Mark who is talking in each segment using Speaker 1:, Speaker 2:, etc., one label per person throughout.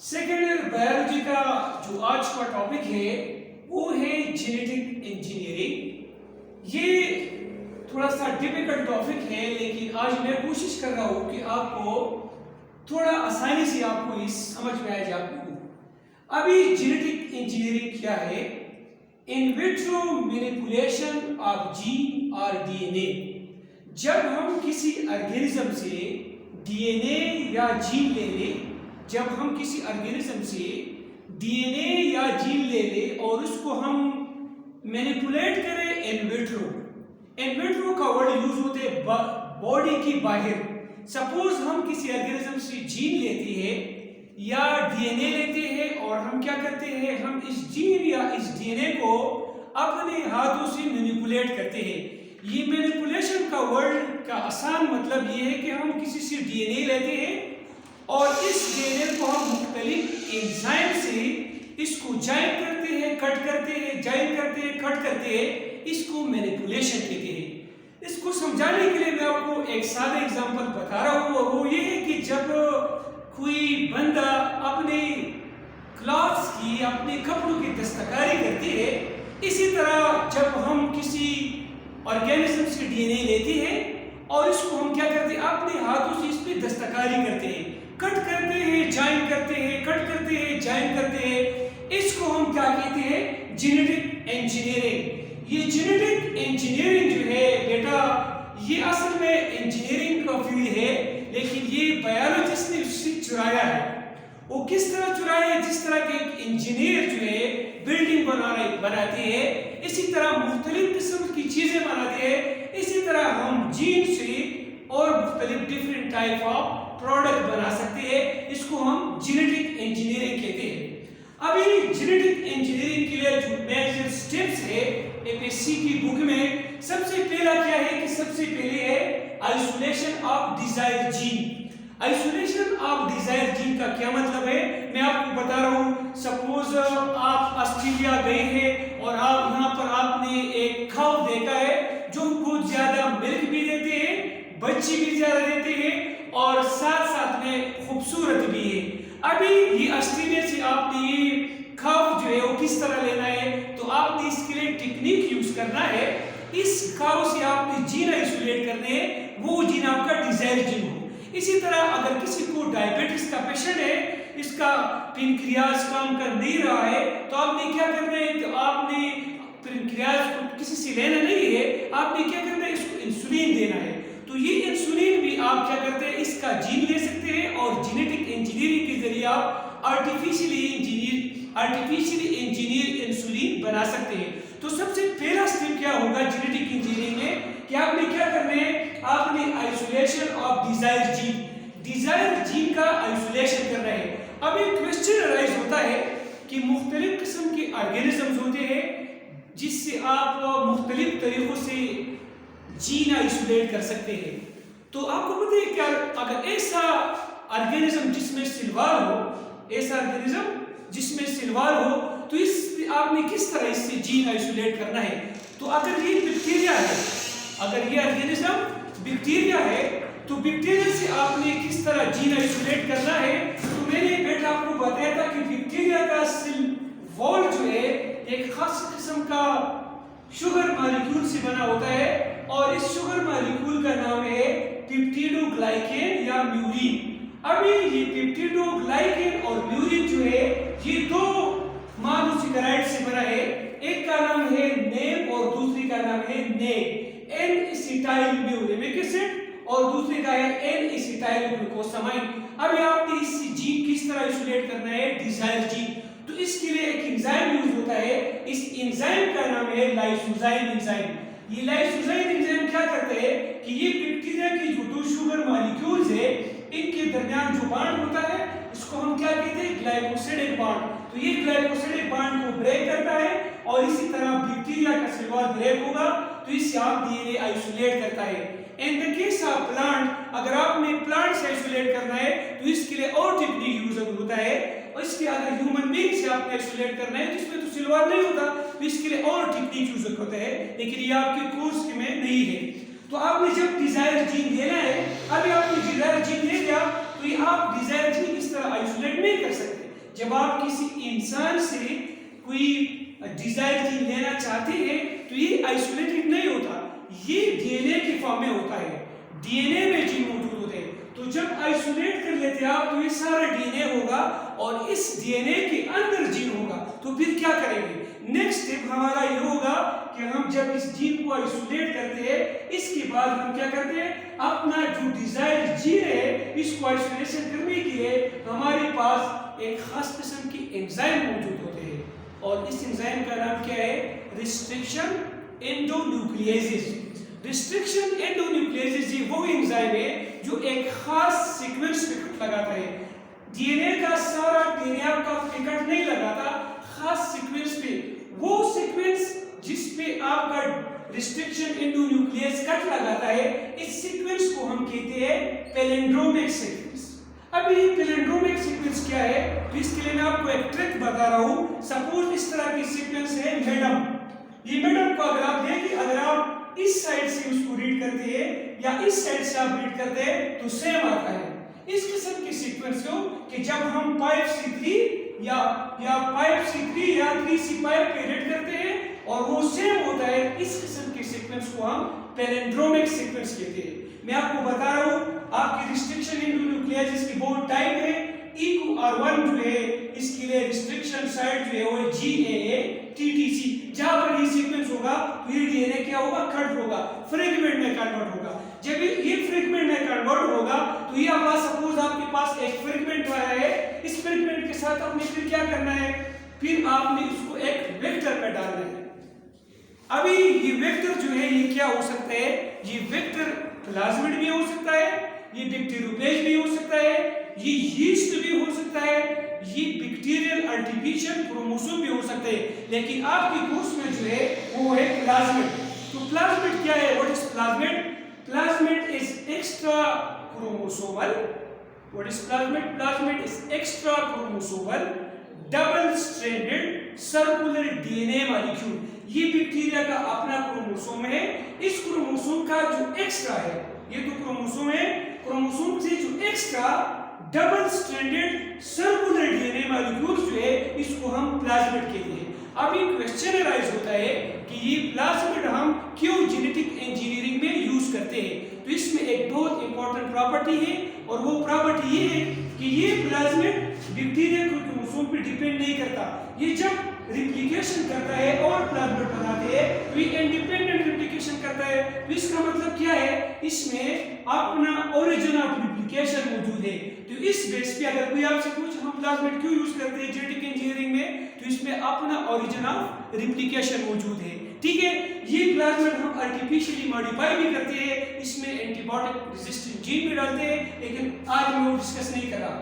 Speaker 1: Second biology का जो आज का टॉपिक है वो है जेनेटिक इंजीनियरिंग। ये थोड़ा सा डिफिकल्ट टॉपिक है, लेकिन आज मैं कोशिश कर रहा हूँ कि आपको थोड़ा आसानी से आपको इस समझ में आ जाए। अभी जेनेटिक इंजीनियरिंग क्या है? In vitro manipulation of gene और डीएनए। जब हम किसी ऑर्गेनिज्म से डीएनए या जीन ले लें, जब हम किसी ऑर्गेनिज्म से डीएनए या जीन ले लें और उसको हम मैनिपुलेट करें इन विट्रो। इन विट्रो का वर्ड यूज होते हैं बॉडी की बाहर। सपोज हम किसी ऑर्गेनिज्म से जीन लेते हैं या डीएनए लेते हैं और हम क्या करते हैं, हम इस जीन या इस डीएनए को अपने हाथों से मैनिपुलेट करते हैं। ये मैनिपुलेशन का वर्ड का आसान मतलब ये है कि हम किसी से डीएनए लेते हैं और इस डीएनए को हम मुख्तलिफ एंजाइम से इसको जॉइन करते हैं, कट करते हैं, जॉइन करते हैं, कट करते हैं। इसको मैनिपुलेशन कहते हैं। इसको समझाने के लिए मैं आपको एक सादा एग्जांपल बता रहा हूँ, और वो ये है कि जब कोई बंदा अपने क्लॉथ्स की, अपने कपड़ों की दस्तकारी करती है, इसी तरह जब हम किसी ऑर्गेनिज्म से डीएनए लेते हैं और इसको हम क्या करते हैं, अपने हाथों से इस पर दस्तकारी करते हैं, कट करते हैं, जॉइन करते हैं, कट करते हैं, जॉइन करते हैं। इसको हम क्या कहते हैं? Genetic engineering. ये जेनेटिक इंजीनियरिंग जो है बेटा, ये असल में इंजीनियरिंग का फील्ड है, लेकिन ये बायोलॉजिस्ट ने उससे चुराया है। वो किस तरह चुराया है? जिस तरह के एक इंजीनियर जो है बिल्डिंग बनाते हैं, इसी तरह मुख्तलिफ किस्म की चीजें बनाते हैं, इसी तरह हम जीन से और मुख्तलिफ डिफरेंट टाइप ऑफ प्रोडक्ट बना सकते हैं। इसको हम जेनेटिक इंजीनियरिंग कहते हैं। अभी जेनेटिक इंजीनियरिंग के लिए जो मेजर स्टेप्स है एपीएससी की बुक में, सबसे पहला क्या है कि सबसे पहले है isolation of desire gene. Isolation of desire gene का क्या मतलब है, मैं आपको बता रहा हूँ। सपोज आप ऑस्ट्रेलिया गए हैं और आप यहाँ पर आपने एक खाव देखा है जो बहुत ज्यादा मिल्क भी देते हैं, बच्चे भी ज्यादा देते हैं और साथ साथ में खूबसूरत भी है। अभी ये ऑस्ट्रेलिया से आपने ये खाव जो है वो किस तरह लेना है, तो आपने इसके लिए टेक्निक यूज करना है। इस खाव से आपने जीन आइसोलेट करने हैं, वो जीन आपका डिजायर जीन हो। इसी तरह अगर किसी को डायबिटीज का पेशेंट है, इसका पेनक्रियाज काम कर नहीं रहा है, तो आपने क्या करना है, तो आपने पेनक्रियाज को किसी से लेना नहीं है, आपने क्या करना है, इसको इंसुलिन देना है। तो ये इंसुलिन भी आप क्या करते हैं, इसका जीन ले सकते हैं और जेनेटिक इंजीनियरिंग के जरिए आप आर्टिफिशियली इंजीनियर इंसुलिन बना सकते हैं। तो सबसे पहला स्टेप क्या होगा जेनेटिक इंजीनियरिंग में कि आपने क्या करना है, आपने आइसोलेशन ऑफ डिजायर जीन का आइसोलेशन करना है। अब एक क्वेश्चन अराइज होता है कि मुख्तलिफ किस्म के ऑर्गेनिजम्स होते हैं जिससे आप मुख्तलिफ तरीकों से जीन आइसोलेट कर सकते हैं। तो आपको पता है क्या, अगर ऐसा ऑर्गेनिज्म जिसमें सिल्वर हो, ऐसा ऑर्गेनिज्म जिसमें सिल्वर हो, तो इस आपने किस तरह इससे जीन आइसोलेट करना है। तो अगर ये बैक्टीरिया है, अगर ये ऑर्गेनिज्म बैक्टीरिया है, तो बैक्टीरिया से आपने किस तरह जीन आइसोलेट करना है। तो मैंने बेटा आपको बताया था कि बैक्टीरिया का सेल वॉल जो है एक खास किस्म का शुगर मॉलिक्यूल से बना होता है और इस शुगर मॉलिक्यूल का नाम है पेप्टिडोग्लाइकेन या म्यूरिन। अभी ये पेप्टिडोग्लाइकेन और म्यूरिन जो है ये दो मोनोसेकेराइड से बना है। एक का नाम है नेम और दूसरी का नाम है एन एसिटाइल म्यूरिक एसिड और दूसरे का है एन एसिटाइल ग्लूकोसामाइन। अभी आपने इस जीन किस तरह आइसोलेट करना है, डिजायर जीन, तो इसके लिए एक एंजाइम यूज होता है। इस एंजाइम का नाम है लाइसोजाइम एंजाइम। ये लाइसोजाइम एंजाइम क्या करते हैं कि ये बैक्टीरिया की जो दो शुगर मॉलिक्यूल्स है, इनके दरमियान जो बॉन्ड होता है, इसको हम क्या कहते हैं, ग्लाइकोसिडिक बॉन्ड। तो ये ग्लाइकोसिडिक बॉन्ड को ब्रेक करता है और इसी तरह बैक्टीरिया का सेल ब्रेक होगा, तो इससे आप डीएनए आइसोलेट करता है। In the case of plant, अगर आपने प्लांट से आइसोलेट करना है तो इसके लिए और टेक्निक यूज होता है। और इसके अगर ह्यूमन बीइंग से आपने आइसोलेट करना है तो इसमें तो सिल्वर नहीं होता, तो इसके लिए और टेक्निक यूज होता है, लेकिन ये आपके कोर्स में नहीं है। तो आपने जब डिजायर जीन लेना है, अभी आपने डिजायर जीन ले लिया, तो ये आप डिजायर जीन इस तरह आइसोलेट नहीं कर सकते। जब आप किसी इंसान से कोई डिजायर जीन लेना चाहते हैं तो ये आइसोलेटेड नहीं होता, ये डीएनए के फॉर्म में होता है, डीएनए में जीन मौजूद होते हैं। तो जब आइसोलेट कर लेते हैं आप तो ये सारा डीएनए होगा और इस डीएनए के अंदर जीन होगा। तो फिर क्या करेंगे? नेक्स्ट स्टेप हमारा ये होगा कि हम जब इस जीन को आइसोलेट करते हैं इसके बाद हम क्या करते हैं, अपना जो डिजायर जीन है इसको आइसोलेशन करने के लिए हमारे पास एक खास किस्म की एंजाइम मौजूद होते हैं और इस एंजाइम का नाम क्या है? रिस्ट्रिक्शन एंडोन्यूक्लियेजेस। रिस्ट्रिक्शन एंडोन्यूक्लियेजेस ये वो एंजाइम है जो एक खास सीक्वेंस पे कट लगाता है। डीएनए का सारा डीएनए आपका कट नहीं लगाता, खास सीक्वेंस पे, वो सीक्वेंस जिस पे आपका रिस्ट्रिक्शन एंडोन्यूक्लियस कट लगाता है, इस सीक्वेंस को हम कहते हैं पैलिंड्रोमिक सीक्वेंस। अब ये पैलिंड्रोमिक सीक्वेंस क्या है? तो इसके लिए मैं आपको एक ट्रिक बता रहा हूं। सपोज इस तरह की सीक्वेंस है मैडम, ये मैडम को अगर आप देखें, अगर आप इस साइड से उसको रीड करते हैं या इस साइड से आप रीड करते हैं तो सेम आता है। इस किस्म की सीक्वेंस को कि जब हम पाइप C3 या पाइप C3 या 3C पाइप पे रीड करते हैं और वो सेम होता है, इस किस्म की सीक्वेंस को हम पैलिंड्रोमिक सीक्वेंस कहते हैं। मैं आपको बता रहा हूं, आपकी रिस्ट्रिक्शन एंडोन्यूक्लियस की बहुत टाइप है। E को R1 जो है इसके लिए रिस्ट्रिक्शन साइड जो है वो GAA TTC। जहां पर ये सीक्वेंस होगा तो ये डीएनए क्या होगा? कट होगा, फ्रेगमेंट में कन्वर्ट होगा। जब ये फ्रेगमेंट में कन्वर्ट होगा तो ये आपका सपोज आपके पास एक फ्रेगमेंट आया है, इस फ्रेगमेंट के साथ आपने फिर क्या करना है? फिर आपने उसको एक वेक्टर में डालना है। अभी ये वेक्टर जो है ये क्या हो सकता है? ये वेक्टर प्लाज्मिड भी हो सकता है, ये बैक्टीरियोफेज भी हो सकता है, ये यीस्ट भी हो सकता है, ये बैक्टीरियल आर्टिफिशियल क्रोमोसोम भी हो सकते हैं। लेकिन आपकी कोर्स में जो है वो है प्लाज्मिड। तो प्लाज्मिड क्या है? What is plasmid? Plasmid is extra chromosomal. What is plasmid? Plasmid is extra chromosomal double stranded circular DNA molecule. ये बैक्टीरिया का अपना क्रोमोसोम है। इस क्रोमोसोम का जो एक्स्ट्रा है, ये तो क्रोमोसोम है, क्रोमोसोम से जो extra double stranded circular DNA molecule जो है इसको हम प्लाज्मिड कहते हैं। अब ये क्वेश्चन राइज होता है कि ये प्लाज्मिड हम क्यों जेनेटिक इंजीनियरिंग में यूज करते हैं? तो इसमें एक बहुत इंपॉर्टेंट प्रॉपर्टी है और वो प्रॉपर्टी ये है कि ये प्लाज्मिड बैक्टीरिया के क्रोमोसोम पे डिपेंड नहीं करता। ये जब रिप्लिकेशन करता है और प्लाज्मिड बनाते हैं तो ये इंडिपेंडेंट रिप्लिकेशन करता है। तो इसका मतलब क्या है? इसमें अपना ओरिजिन ऑफ रिप्लिकेशन मौजूद है। तो इस बेस पे अगर कोई आपसे पूछे हम प्लाज्मिड क्यों यूज करते हैं जेनेटिक इंजीनियरिंग में, तो इसमें अपना ओरिजिन ऑफ रिप्लिकेशन मौजूद है। ठीक है, ये प्लाज्मिड हम आर्टिफिशियली मॉडिफाई भी करते हैं, इसमें एंटीबायोटिक रेजिस्टेंट जीन भी डालते हैं, लेकिन आज मैं वो डिस्कस नहीं कर रहा।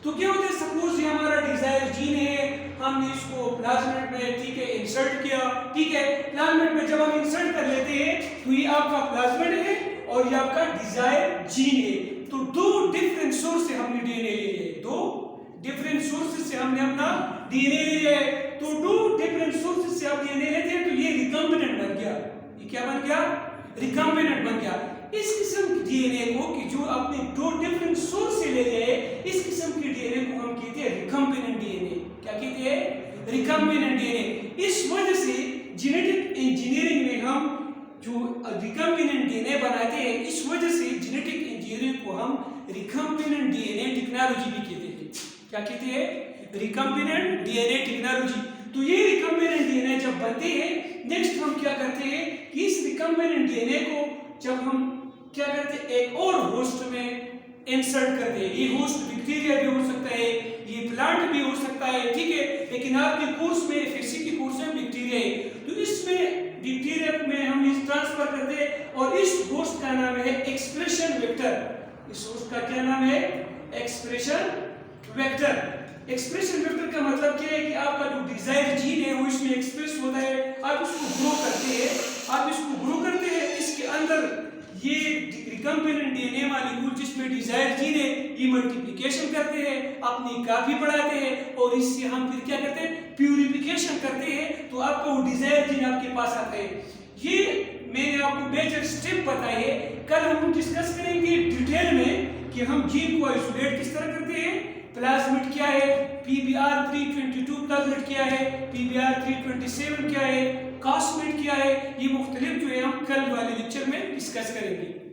Speaker 1: तो क्या होता है? सपोज ये हमारा डिजायर जीन है, हमने इसको प्लाज्मिड में ठीक है इंसर्ट किया। ठीक है, प्लाज्मिड में जब हम इंसर्ट कर लेते हैं तो ये आपका प्लाज्मिड है और ये आपका डिजायर जीन है। तो दो डिफरेंट सोर्स से हमने डीएनए ले लिए, दो डिफरेंट सोर्सेस से हमने अपना डीएनए ले लिया है। तो दो डिफरेंट सोर्सेस से आप डीएनए लेते हैं तो ये रिकम्बिनेंट बन गया। ये क्या बन गया? रिकम्बिनेंट बन गया। इस किस्म के डीएनए को कि जो आपने दो डिफरेंट सोर्स से ले लिए, इस किस्म के डीएनए को हम कहते हैं रिकम्बिनेंट डीएनए। क्या कहते हैं? Recombinant DNA. इस वजह से जेनेटिक इंजीनियरिंग में हम जो रिकम्बिनेंट डीएनए बनाते हैं, इस वजह से जेनेटिक इंजीनियरिंग को हम रिकम्बिनेंट डीएनए टेक्नोलॉजी भी कहते हैं। क्या कहते हैं? Recombinant DNA technology. तो ये रिकम्बिनेंट डीएनए जब बनते हैं, नेक्स्ट हम क्या करते हैं कि इस रिकम्बिनेंट डीएनए को जब हम क्या करते हैं एक और होस्ट में इंसर्ट करते हैं। ये होस्ट बैक्टीरिया भी हो सकता है, ये प्लांट भी हो सकता है। ठीक है, लेकिन आपके कोर्स में एफएससी के कोर्स में बैक्टीरिया है, तो इसमें बैक्टीरिया में हम इस ट्रांसफर करते हैं और इस होस्ट का नाम है एक्सप्रेशन वेक्टर। इस होस्ट का क्या नाम है? Expression vector. एक्सप्रेशन वेक्टर का मतलब क्या है कि आपका जो डिजायर जीन है वो इसमें एक्सप्रेस होता है। आप इसको ग्रो करते हैं, आप इसको ग्रो करते हैं, इसके अंदर ये रिकम्बिनेंट डीएनए मॉलिक्यूल जिसमें डिजायर जीन है ये मल्टीप्लिकेशन करते हैं, अपनी कॉपी बढ़ाते हैं और इससे हम फिर क्या करते हैं? प्यूरिफिकेशन करते हैं, तो आपका वो डिजायर जीन आपके पास आता है। ये मैंने आपको मेजर स्टेप बताए हैं। कल हम डिस्कस करेंगे डिटेल में कि हम जीन को आइसोलेट किस तरह करते हैं, प्लाज्मिड क्या है, PBR 322 प्लाज्मेट क्या है, PBR 327 क्या है, कॉस्मेट क्या है, ये मुख्तलिफ जो है हम कल वाले लेक्चर में डिस्कस करेंगे।